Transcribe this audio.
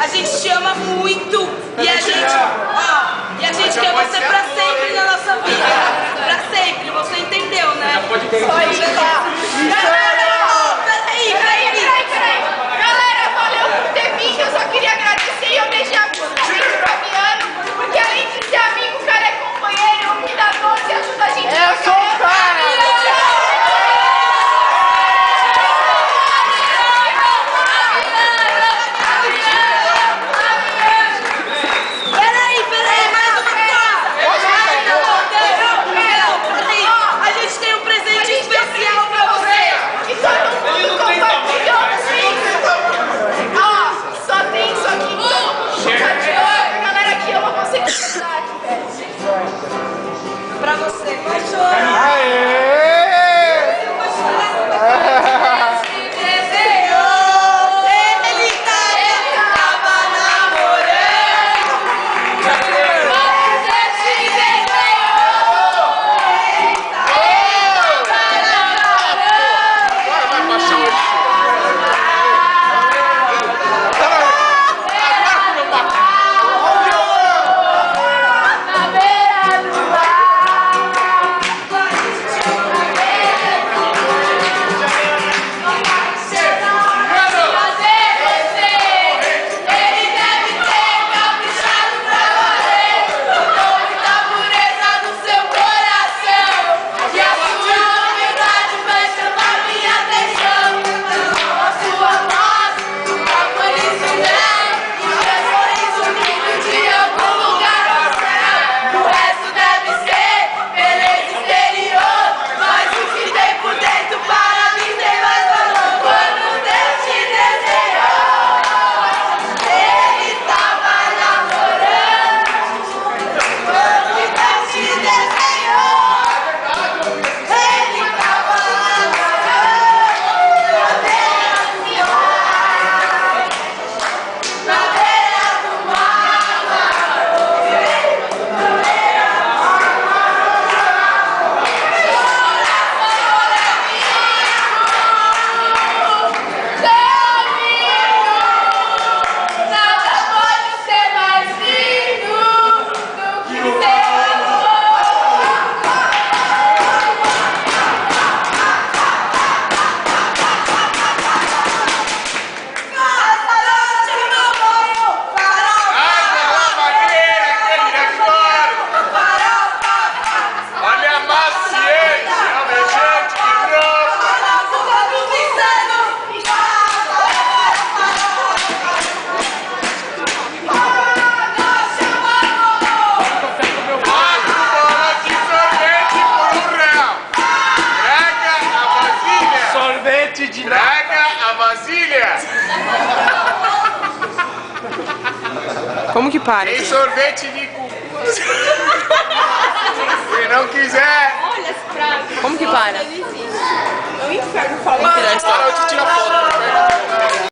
A gente te ama muito e a gente quer você pra sempre na nossa vida. Pra sempre, você entendeu, né? Só isso. Peraí. Galera, valeu por ter vindo. Eu só queria agradecer e eu deixei a música do Fabiano, porque além de ser amigo, o cara é companheiro, me dá doce e ajuda a gente. Eu sou o cara! Peraí, mais uma coisa. A gente tem um presente especial pra você. E todo mundo compartilhou, gente. Ó, só tem isso aqui. Todo mundo compartilhou. A galera que ama você de verdade, velho. Pra você, vai chorar. Aê! Traga a vasilha! Como que para? Tem sorvete de cubo. Se não quiser... Como que para? É um inferno falar. Para, eu te tiro a foto.